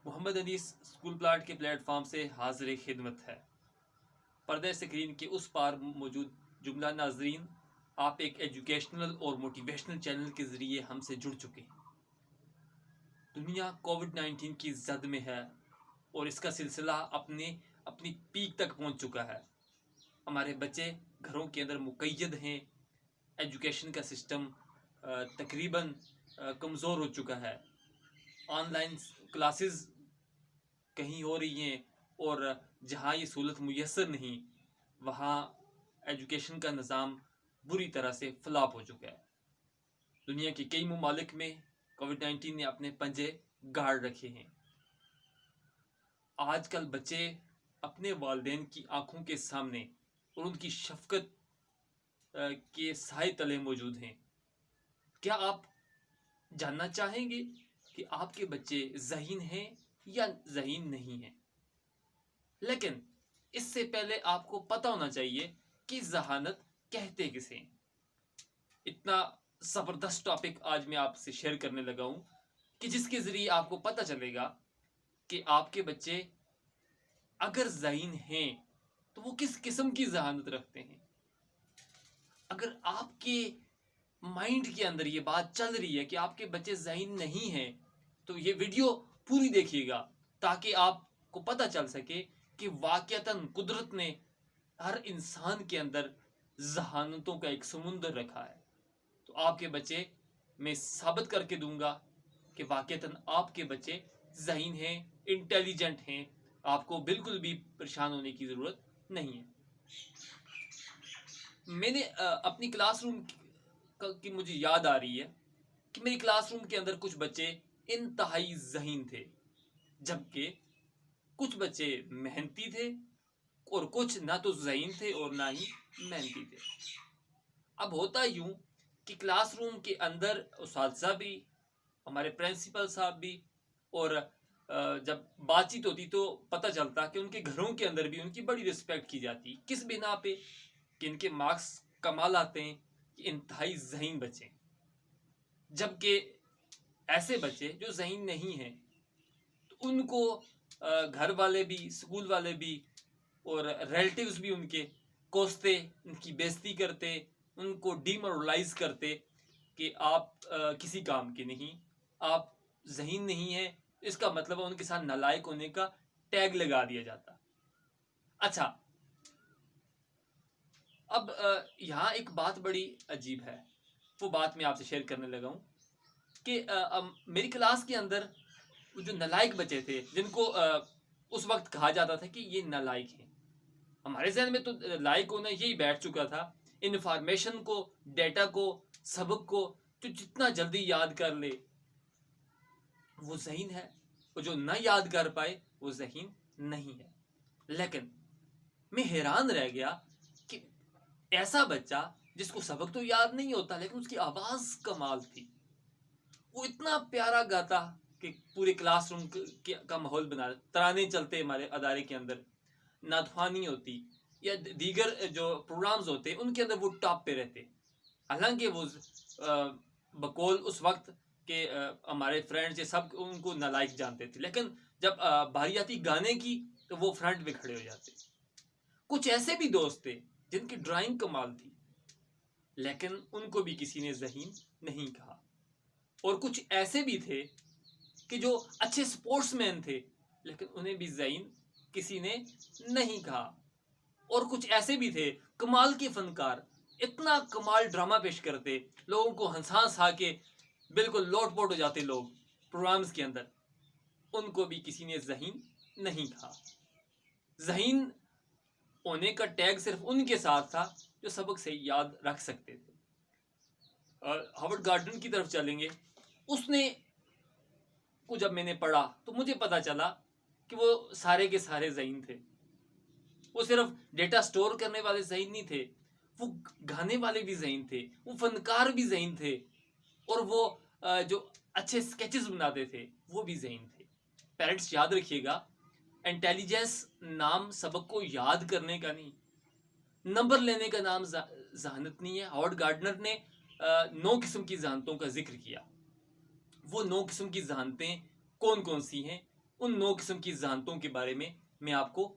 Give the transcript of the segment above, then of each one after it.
محمد انیس school plot کے plate form سے حاضر خدمت ہے۔ پردہ سکرین کے اس پار موجود جملہ ناظرین، آپ ایک ایجوکیشنل اور موٹیویشنل چینل کے ذریعے ہم سے جڑ چکے ہیں۔ دنیا کووڈ-19 کی زد میں ہے اور اس کا سلسلہ اپنی پیک تک پہنچ چکا ہے۔ ہمارے بچے گھروں کے اندر مقید ہیں، ایجوکیشن کا سسٹم تقریباً کمزور ہو چکا ہے۔ آن لائن کلاسز کہیں ہو رہی ہیں اور جہاں یہ سہولت میسر نہیں، وہاں ایجوکیشن کا نظام بری طرح سے فلاپ ہو چکا ہے۔ دنیا کے کئی ممالک میں کووڈ-19 نے اپنے پنجے گاڑ رکھے ہیں۔ آج کل بچے اپنے والدین کی آنکھوں کے سامنے اور ان کی شفقت کے سائے تلے موجود ہیں۔ کیا آپ جاننا چاہیں گے کہ آپ کے بچے ذہین ہیں یا ذہین نہیں ہیں؟ لیکن اس سے پہلے آپ کو پتہ ہونا چاہیے کہ ذہانت کہتے کسے ہیں۔ اتنا زبردست ٹاپک آج میں آپ سے شیئر کرنے لگا ہوں کہ جس کے ذریعے آپ کو پتہ چلے گا کہ آپ کے بچے اگر ذہین ہیں تو وہ کس قسم کی ذہانت رکھتے ہیں۔ اگر آپ کے مائنڈ کے اندر یہ بات چل رہی ہے کہ آپ کے بچے ذہین نہیں ہیں تو یہ ویڈیو پوری دیکھیے گا تاکہ آپ کو پتہ چل سکے کہ واقعتاً قدرت نے ہر انسان کے اندر ذہانتوں کا ایک سمندر رکھا ہے۔ تو آپ کے بچے میں ثابت کر کے دوں گا کہ واقعتاً آپ کے بچے ذہین ہیں، انٹیلیجنٹ ہیں، آپ کو بالکل بھی پریشان ہونے کی ضرورت نہیں ہے۔ میں نے اپنی کلاس روم کی مجھے یاد آ رہی ہے کہ میری کلاس روم کے اندر کچھ بچے انتہائی ذہین تھے، جبکہ کچھ بچے محنتی تھے اور کچھ نہ تو ذہین تھے اور نہ ہی محنتی تھے۔ اب ہوتا یوں کہ کلاس روم کے اندر اساتذہ بھی، ہمارے پرنسپل صاحب بھی، اور جب بات چیت ہوتی تو پتہ چلتا کہ ان کے گھروں کے اندر بھی ان کی بڑی رسپیکٹ کی جاتی۔ کس بنا پہ؟ کہ ان کے مارکس کمال آتے ہیں، کہ انتہائی ذہین بچے ہیں۔ جبکہ ایسے بچے جو ذہین نہیں ہیں تو ان کو گھر والے بھی، اسکول والے بھی اور ریلیٹیوز بھی ان کے کوستے، ان کی بےزتی کرتے، ان کو ڈیمورلائز کرتے کہ آپ کسی کام کے نہیں، آپ ذہین نہیں ہیں۔ اس کا مطلب ان کے ساتھ نالائق ہونے کا ٹیگ لگا دیا جاتا۔ اچھا، اب یہاں ایک بات بڑی عجیب ہے، وہ بات میں آپ سے شیئر کرنے لگا ہوں کہ میری کلاس کے اندر جو نالائق بچے تھے، جن کو اس وقت کہا جاتا تھا کہ یہ نالائق ہیں، ہمارے ذہن میں تو لائق ہونا یہی بیٹھ چکا تھا، انفارمیشن کو، ڈیٹا کو، سبق کو جو جتنا جلدی یاد کر لے وہ ذہین ہے، اور جو نہ یاد کر پائے وہ ذہین نہیں ہے۔ لیکن میں حیران رہ گیا کہ ایسا بچہ جس کو سبق تو یاد نہیں ہوتا لیکن اس کی آواز کمال تھی، وہ اتنا پیارا گاتا کہ پورے کلاس روم کا ماحول بنا، ترانے چلتے ہمارے ادارے کے اندر، نعت خوانی ہوتی یا دیگر جو پروگرامز ہوتے ان کے اندر وہ ٹاپ پہ رہتے۔ حالانکہ وہ بقول اس وقت کہ ہمارے فرینڈز یہ سب ان کو نالائق جانتے تھے، لیکن جب باری آتی گانے کی تو وہ فرنٹ پہ کھڑے ہو جاتے۔ کچھ ایسے بھی دوست تھے جن کی ڈرائنگ کمال تھی لیکن ان کو بھی کسی نے ذہین نہیں کہا، اور کچھ ایسے بھی تھے کہ جو اچھے سپورٹس مین تھے لیکن انہیں بھی ذہین کسی نے نہیں کہا، اور کچھ ایسے بھی تھے کمال کے فنکار، اتنا کمال ڈرامہ پیش کرتے، لوگوں کو ہنسا ہنسا کے بالکل لوٹ پوٹ ہو جاتے لوگ پروگرامز کے اندر، ان کو بھی کسی نے ذہین نہیں کہا۔ ذہین ہونے کا ٹیگ صرف ان کے ساتھ تھا جو سبق سے یاد رکھ سکتے تھے۔ ہاورڈ گارڈن کی طرف چلیں گے، اس نے کو جب میں نے پڑھا تو مجھے پتا چلا کہ وہ سارے کے سارے ذہین تھے۔ وہ صرف ڈیٹا سٹور کرنے والے ذہین نہیں تھے، وہ گانے والے بھی ذہین تھے، وہ فنکار بھی ذہین تھے، اور وہ جو اچھے سکیچز بناتے تھے وہ بھی ذہین تھے۔ پیرنٹس یاد رکھیے گا، انٹیلیجنس نام سبق کو یاد کرنے کا نہیں، نمبر لینے کا نام ذہانت نہیں ہے۔ ہاورڈ گارڈنر نے 9 قسم کی ذہانتوں کا ذکر کیا۔ وہ 9 قسم کی ذہانتیں کون کون سی ہیں ان 9 قسم کی ذہانتوں کے بارے میں آپ کو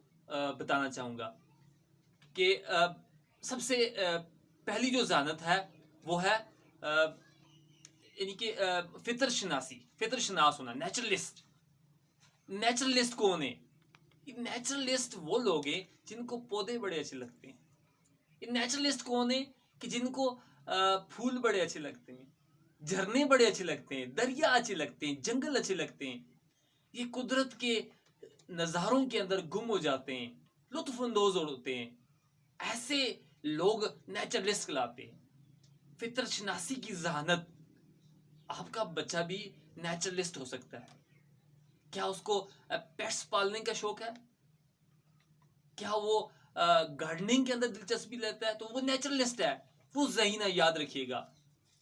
بتانا چاہوں گا کہ سب سے پہلی جو ذہانت ہے وہ ہے یعنی کہ فطر شناس ہونا، نیچرلسٹ۔ نیچرلسٹ کون ہے؟ نیچرلسٹ وہ لوگ ہیں جن کو پودے بڑے اچھے لگتے ہیں۔ یہ نیچرلسٹ کون ہے؟ کہ جن کو پھول بڑے اچھے لگتے ہیں، جھرنے بڑے اچھے لگتے ہیں، دریا اچھے لگتے ہیں، جنگل اچھے لگتے ہیں، یہ قدرت کے نظاروں کے اندر گم ہو جاتے ہیں، لطف اندوز ہوتے ہیں، ایسے لوگ نیچرلسٹ کہلاتے ہیں۔ فطر شناسی کی ذہانت، آپ کا بچہ بھی نیچرلسٹ ہو سکتا ہے۔ کیا اس کو پیٹس پالنے کا شوق ہے؟ کیا وہ گارڈننگ کے اندر دلچسپی لیتا ہے؟ تو وہ نیچرلسٹ ہے۔ وہ ذہینہ یاد رکھیے گا،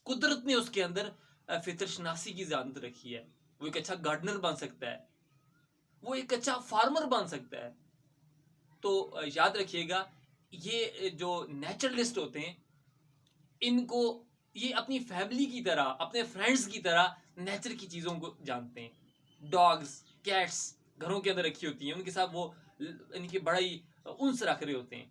قدرت نے اس کے اندر فطر شناسی کی ذہانت رکھی ہے۔ وہ ایک اچھا گارڈنر بن سکتا ہے، وہ ایک اچھا فارمر بن سکتا ہے۔ تو یاد رکھیے گا، یہ جو نیچرلسٹ ہوتے ہیں، ان کو یہ اپنی فیملی کی طرح، اپنے فرینڈز کی طرح نیچر کی چیزوں کو جانتے ہیں۔ ڈاگز، کیٹس گھروں کے اندر رکھی ہوتی ہیں، ان کے ساتھ وہ ان کی بڑا ہی انس رکھ رہے ہوتے ہیں،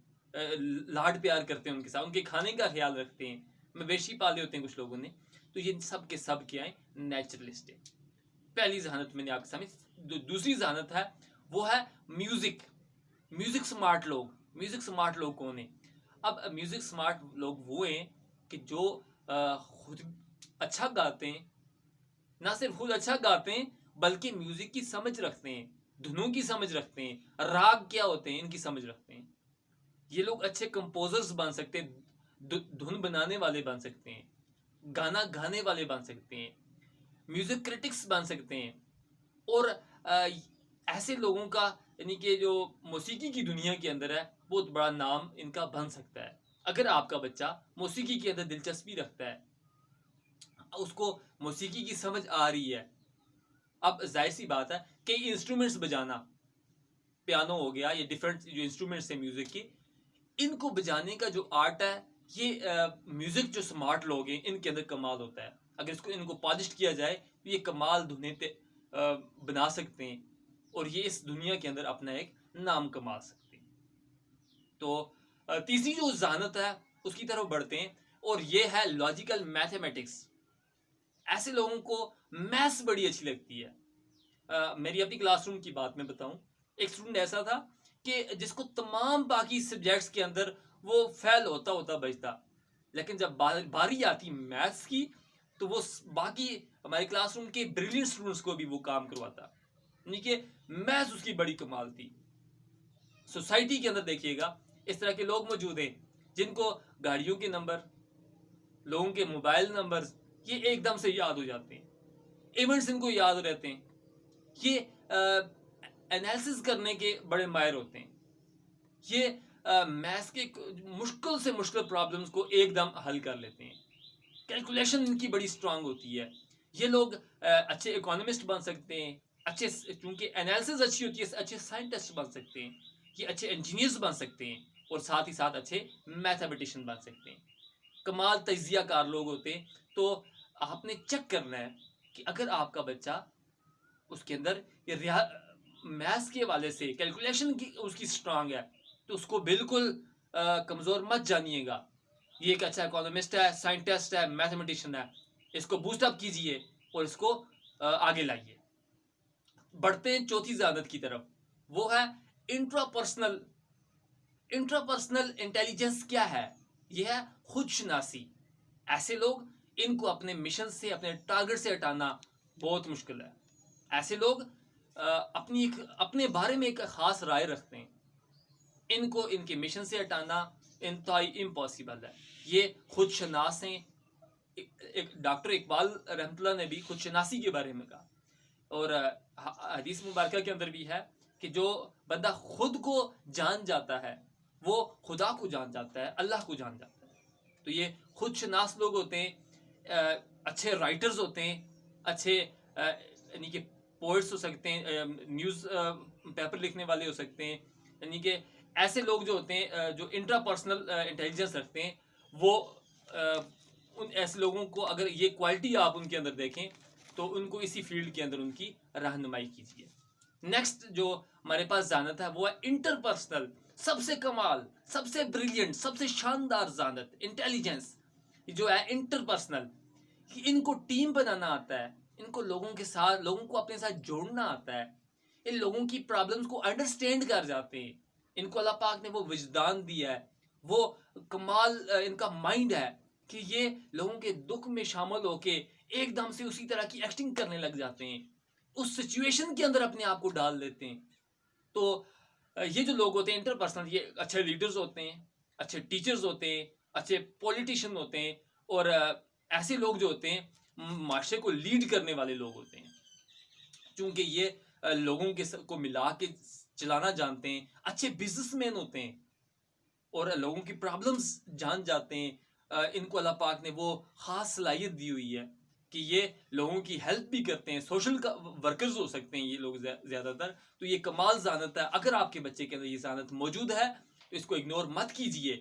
لاڈ پیار کرتے ہیں ان کے ساتھ، ان کے کھانے کا خیال رکھتے ہیں، مویشی پالے ہوتے ہیں کچھ لوگوں نے۔ تو یہ سب کے سب کیا ہیں؟ نیچرلسٹ ہے۔ پہلی ذہانت میں نے آپ کے سامنے۔ دوسری ذہانت ہے وہ ہے میوزک۔ میوزک سمارٹ لوگ۔ میوزک سمارٹ لوگ کون ہیں؟ اب میوزک سمارٹ لوگ وہ ہیں کہ جو خود اچھا گاتے ہیں، نہ صرف خود اچھا گاتے ہیں بلکہ میوزک کی سمجھ رکھتے ہیں، دھنوں کی سمجھ رکھتے ہیں، راگ کیا ہوتے ہیں ان کی سمجھ رکھتے ہیں۔ یہ لوگ اچھے کمپوزرز بن سکتے ہیں، دھن بنانے والے بن سکتے ہیں، گانا گانے والے بن سکتے ہیں، میوزک کرٹکس بن سکتے ہیں، اور ایسے لوگوں کا یعنی کہ جو موسیقی کی دنیا کے اندر ہے بہت بڑا نام ان کا بن سکتا ہے۔ اگر آپ کا بچہ موسیقی کے اندر دلچسپی رکھتا ہے، اس کو موسیقی کی سمجھ آ رہی ہے، اب ظاہر سی بات ہے کہ انسٹرومنٹس بجانا، پیانو ہو گیا، یہ ڈیفرنٹ جو انسٹرومنٹس ہیں میوزک کی، ان کو بجانے کا جو آرٹ ہے، یہ میوزک جو سمارٹ لوگ ہیں ان کے اندر کمال ہوتا ہے۔ اگر ان کو پالشڈ کیا جائے تو یہ کمال دھنیں بنا سکتے ہیں، اور یہ اس دنیا کے اندر اپنا ایک نام کما سکتے ہیں۔ تو تیسری جو ذہانت ہے اس کی طرف بڑھتے ہیں، اور یہ ہے لاجیکل میتھمیٹکس۔ ایسے لوگوں کو میتھس بڑی اچھی لگتی ہے۔ میری اپنی کلاس روم کی بات میں بتاؤں، ایک اسٹوڈنٹ ایسا تھا کہ جس کو تمام باقی سبجیکٹس کے اندر وہ فیل ہوتا بچتا، لیکن جب باری آتی میتھس کی تو وہ باقی ہمارے کلاس روم کے بریلینٹ اسٹوڈنٹس کو بھی وہ کام کرواتا، یعنی کہ میتھس اس کی بڑی کمال تھی۔ سوسائٹی کے اندر دیکھیے گا اس طرح کے لوگ موجود ہیں جن کو گاڑیوں کے نمبر، لوگوں کے موبائل نمبر یہ ایک دم سے یاد ہو جاتے ہیں، ایونٹس ان کو یاد رہتے ہیں، یہ انالیسس کرنے کے بڑے ماہر ہوتے ہیں، یہ میتھس کے مشکل سے مشکل پرابلمس کو ایک دم حل کر لیتے ہیں، کیلکولیشن ان کی بڑی اسٹرانگ ہوتی ہے۔ یہ لوگ اچھے اکانومسٹ بن سکتے ہیں، اچھے چونکہ انالیسس اچھی ہوتی ہے اچھے سائنٹسٹ بن سکتے ہیں، یہ اچھے انجینئرز بن سکتے ہیں، اور ساتھ ہی ساتھ اچھے میتھمیٹیشین بن سکتے ہیں، کمال تجزیہ کار لوگ ہوتے ہیں۔ تو آپ نے چیک کرنا ہے کہ اگر آپ کا بچہ اس کے اندر میتھس کے حوالے سے کیلکولیشن کی اس کی اسٹرانگ ہے تو اس کو بالکل کمزور مت جانیے گا۔ یہ ایک اچھا اکانومسٹ ہے، سائنٹسٹ ہے، میتھمیٹیشین ہے، اس کو بوسٹ اپ کیجئے اور اس کو آگے لائیے۔ بڑھتے ہیں چوتھی ذہانت کی طرف، وہ ہے انٹراپرسنل انٹیلیجنس۔ کیا ہے؟ یہ ہے خود شناسی۔ ایسے لوگ، ان کو اپنے مشن سے، اپنے ٹارگٹ سے ہٹانا بہت مشکل ہے۔ ایسے لوگ اپنے بارے میں ایک خاص رائے رکھتے ہیں، ان کو ان کے مشن سے ہٹانا انتہائی امپاسبل ہے۔ یہ خود شناس ہیں۔ ایک ڈاکٹر اقبال رحمۃ اللہ نے بھی خود شناسی کے بارے میں کہا، اور حدیث مبارکہ کے اندر بھی ہے کہ جو بندہ خود کو جان جاتا ہے وہ خدا کو جان جاتا ہے، اللہ کو جان جاتا ہے۔ تو یہ خود شناس لوگ ہوتے ہیں، اچھے رائٹرز ہوتے ہیں، اچھے یعنی کہ پوئٹس ہو سکتے ہیں، نیوز پیپر لکھنے والے ہو سکتے ہیں، یعنی کہ ایسے لوگ جو ہوتے ہیں جو انٹرا پرسنل انٹیلیجنس رکھتے ہیں، وہ ان ایسے لوگوں کو اگر یہ کوالٹی آپ ان کے اندر دیکھیں تو ان کو اسی فیلڈ کے اندر ان کی رہنمائی کیجیے۔ نیکسٹ جو ہمارے پاس ذہانت ہے وہ ہے انٹرپرسنل. سب سے کمال، سب سے بریلینٹ، سب سے شاندار ذہانت، انٹیلیجنس جو ہے انٹرپرسنل. ان کو ٹیم بنانا آتا ہے، ان کو لوگوں کے ساتھ، لوگوں کو اپنے ساتھ جوڑنا آتا ہے، ان لوگوں کی پرابلمز کو انڈرسٹینڈ کر جاتے ہیں. ان کو اللہ پاک نے وہ وجدان دیا ہے، وہ کمال ان کا مائنڈ ہے کہ یہ لوگوں کے دکھ میں شامل ہو کے ایک دم سے اسی طرح کی ایکٹنگ کرنے لگ جاتے ہیں، اس سچویشن کے اندر اپنے آپ کو ڈال دیتے ہیں. تو یہ جو لوگ ہوتے ہیں انٹرپرسنل، یہ اچھے لیڈرز ہوتے ہیں، اچھے ٹیچرز ہوتے ہیں، اچھے پولیٹیشین ہوتے ہیں، اور ایسے لوگ جو ہوتے ہیں معاشرے کو لیڈ کرنے والے لوگ ہوتے ہیں، چونکہ یہ لوگوں کے کو ملا کے چلانا جانتے ہیں. اچھے بزنس مین ہوتے ہیں اور لوگوں کی پرابلمز جان جاتے ہیں. ان کو اللہ پاک نے وہ خاص صلاحیت دی ہوئی ہے کہ یہ لوگوں کی ہیلپ بھی کرتے ہیں. سوشل ورکرز ہو سکتے ہیں یہ لوگ زیادہ تر. تو یہ کمال ذہانت ہے. اگر آپ کے بچے کے اندر یہ ذہانت موجود ہے تو اس کو اگنور مت کیجیے،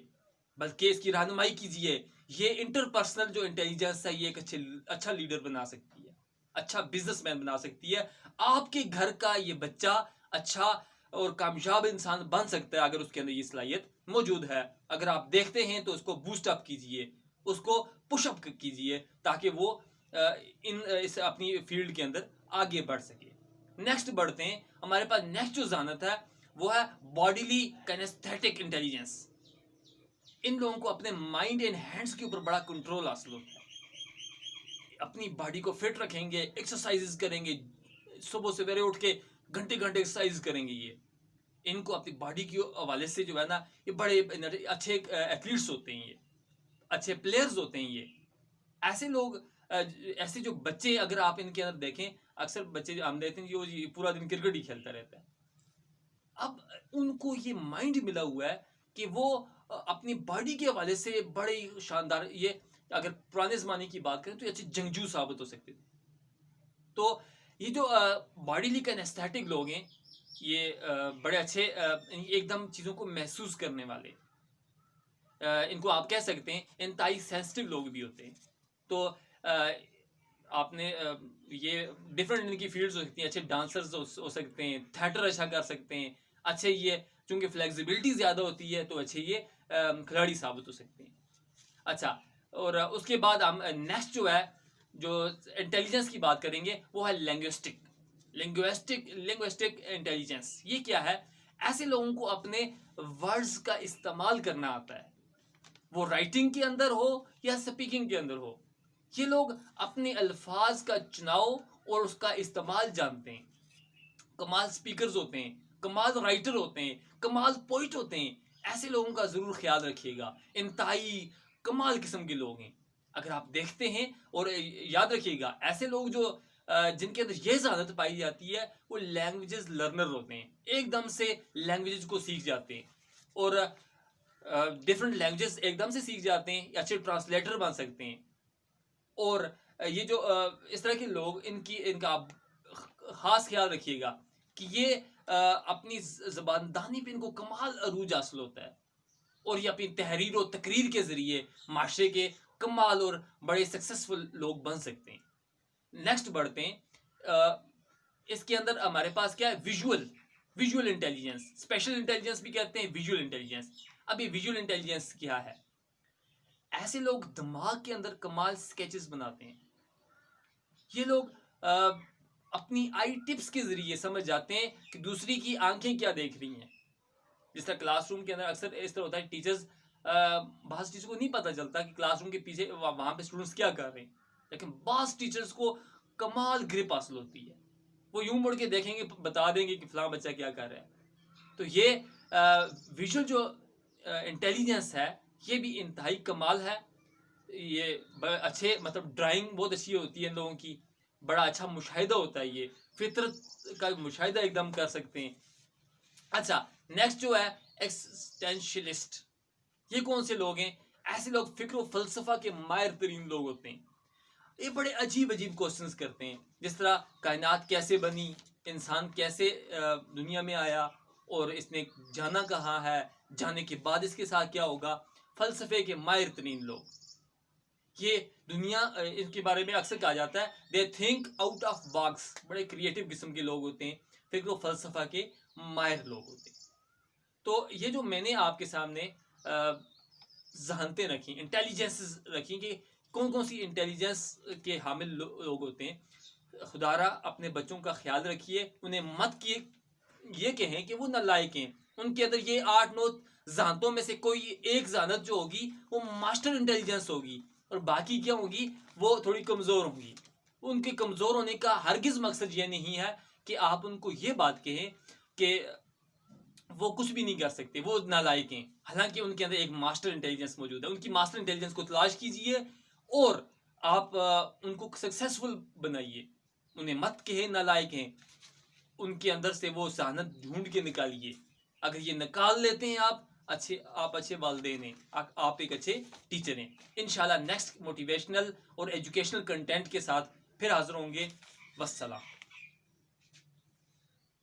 بلکہ اس کی رہنمائی کیجیے. یہ انٹرپرسنل جو انٹیلیجنس ہے یہ ایک اچھا لیڈر بنا سکتی ہے، اچھا بزنس مین بنا سکتی ہے. آپ کے گھر کا یہ بچہ اچھا اور کامیاب انسان بن سکتا ہے اگر اس کے اندر یہ صلاحیت موجود ہے. اگر آپ دیکھتے ہیں تو اس کو بوسٹ اپ کیجیے، اس کو پش اپ کیجیے تاکہ وہ اس اپنی فیلڈ کے اندر آگے بڑھ سکے. نیکسٹ بڑھتے ہیں. ہمارے پاس نیکسٹ جو ذہانت ہے وہ ہے باڈیلی کینیستھیٹک انٹیلیجنس. ان لوگوں کو اپنے مائنڈ اینڈ ہینڈز کے اوپر بڑا کنٹرول حاصل ہوتا ہے. اپنی باڈی کو فٹ رکھیں گے، ایکسرسائز کریں گے، صبح سویرے اٹھ کے گھنٹے ایکسرسائز کریں گے. یہ ان کو اپنی باڈی کے حوالے سے جو ہے نا یہ بڑے اچھے ایتھلیٹس ہوتے ہیں، یہ اچھے پلیئرز ہوتے ہیں. یہ ایسے لوگ، ایسے جو بچے اگر آپ ان کے اندر دیکھیں، اکثر بچے ہم دیکھتے ہیں جو پورا دن کرکٹ ہی کھیلتا رہتا ہے. اب ان کو یہ مائنڈ ملا ہوا ہے کہ وہ اپنی باڈی کے حوالے سے بڑے شاندار، یہ اگر پرانے زمانے کی بات کریں تو یہ اچھے جنگجو ثابت ہو سکتے تھے. تو یہ جو باڈیلی کینیستھیٹک لوگ ہیں یہ بڑے اچھے ایک دم چیزوں کو محسوس کرنے والے، ان کو آپ کہہ سکتے ہیں انتہائی سینسٹیو لوگ بھی ہوتے ہیں. تو آپ نے یہ ڈفرینٹ ان کی فیلڈز ہو سکتی ہیں. اچھے ڈانسرز ہو سکتے ہیں، تھیٹر اچھا کر سکتے ہیں، اچھے یہ چونکہ فلیکسیبلٹی زیادہ ہوتی ہے تو اچھے یہ کھلاڑی ثابت ہو سکتے ہیں. اچھا، اور اس کے بعد ہم نیکسٹ جو ہے جو انٹیلیجنس کی بات کریں گے وہ ہے لنگوسٹک انٹیلیجنس. یہ کیا ہے؟ ایسے لوگوں کو اپنے ورڈز کا استعمال کرنا آتا ہے، وہ رائٹنگ کے اندر ہو یا سپیکنگ کے اندر ہو. یہ لوگ اپنے الفاظ کا چناؤ اور اس کا استعمال جانتے ہیں. کمال سپیکرز ہوتے ہیں، کمال رائٹر ہوتے ہیں، کمال پوئٹ ہوتے ہیں. ایسے لوگوں کا ضرور خیال رکھیے گا. انتہائی کمال قسم کے لوگ ہیں اگر آپ دیکھتے ہیں. اور یاد رکھیے گا ایسے لوگ جو جن کے اندر یہ ذہانت پائی جاتی ہے وہ لینگویجز لرنر ہوتے ہیں. ایک دم سے لینگویجز کو سیکھ جاتے ہیں اور ڈفرنٹ لینگویجز ایک دم سے سیکھ جاتے ہیں، اچھے ٹرانسلیٹر بن سکتے ہیں. اور یہ جو اس طرح کے لوگ ان کا آپ خاص خیال رکھیے گا کہ یہ اپنی زبان دانی پہ ان کو کمال عروج حاصل ہوتا ہے اور یہ اپنی تحریر و تقریر کے ذریعے معاشرے کے کمال اور بڑے سکسیسفل لوگ بن سکتے ہیں. نیکسٹ بڑھتے ہیں. اس کے اندر ہمارے پاس کیا ہے؟ Visual intelligence. اسپیشل انٹیلیجنس بھی کہتے ہیں، ویژول انٹیلیجنس. اب یہ ویژول انٹیلیجنس کیا ہے؟ ایسے لوگ دماغ کے اندر کمال سکیچز بناتے ہیں. یہ لوگ اپنی آئی ٹپس کے ذریعے سمجھ جاتے ہیں کہ دوسری کی آنکھیں کیا دیکھ رہی ہیں. جس طرح کلاس روم کے اندر اکثر اس طرح ہوتا ہے، ٹیچرز بعض ٹیچر کو نہیں پتہ چلتا کہ کلاس روم کے پیچھے وہاں پہ اسٹوڈنٹس کیا کر رہے ہیں، لیکن بعض ٹیچرز کو کمال گرپ حاصل ہوتی ہے. وہ یوں مڑ کے دیکھیں گے، بتا دیں گے کہ فلاں بچہ کیا کر رہا ہے. تو یہ ویژول جو انٹیلیجنس ہے یہ بھی انتہائی کمال ہے. یہ اچھے مطلب ڈرائنگ بہت اچھی ہوتی ہے ان لوگوں کی، بڑا اچھا مشاہدہ ہوتا ہے، یہ فطرت کا مشاہدہ ایک دم کر سکتے ہیں. اچھا، نیکسٹ جو ہے ایکسٹینشلسٹ. یہ کون سے لوگ ہیں؟ ایسے لوگ فکر و فلسفہ کے ماہر ترین لوگ ہوتے ہیں. یہ بڑے عجیب کوسچنز کرتے ہیں، جس طرح کائنات کیسے بنی، انسان کیسے دنیا میں آیا، اور اس نے جانا کہاں ہے، جانے کے بعد اس کے ساتھ کیا ہوگا. فلسفے کے ماہر ترین لوگ یہ دنیا، ان کے بارے میں اکثر کہا جاتا ہے they think out of box. بڑے کریٹو قسم کے لوگ ہوتے ہیں، فکر و فلسفہ کے ماہر لوگ ہوتے ہیں. تو یہ جو میں نے آپ کے سامنے ذہانتیں رکھی، انٹیلیجنس رکھی کہ کون کون سی انٹیلیجنس کے حامل لوگ ہوتے ہیں. خدارا اپنے بچوں کا خیال رکھیے، انہیں مت کیے یہ کہیں کہ وہ نالائق ہیں. ان کے اندر یہ 8-9 ذہانتوں میں سے کوئی ایک ذہانت جو ہوگی وہ ماسٹر انٹیلیجنس ہوگی، اور باقی کیا ہوگی وہ تھوڑی کمزور ہوگی. ان کے کمزور ہونے کا ہرگز مقصد یہ نہیں ہے کہ آپ ان کو یہ بات کہیں کہ وہ کچھ بھی نہیں کر سکتے، وہ نالائق ہیں. حالانکہ ان کے اندر ایک ماسٹر انٹیلیجنس موجود ہے. ان کی ماسٹر انٹیلیجنس کو تلاش کیجئے اور آپ ان کو سکسیسفل بنائیے. انہیں مت کہیں نالائق ہیں، ان کے اندر سے وہ ذہانت ڈھونڈ کے نکالیے. اگر یہ نکال لیتے ہیں آپ اچھے والدین ہیں، آپ ایک اچھے ٹیچر ہیں. انشاءاللہ نیکسٹ موٹیویشنل اور ایجوکیشنل کنٹینٹ کے ساتھ پھر حاضر ہوں گے. والسلام.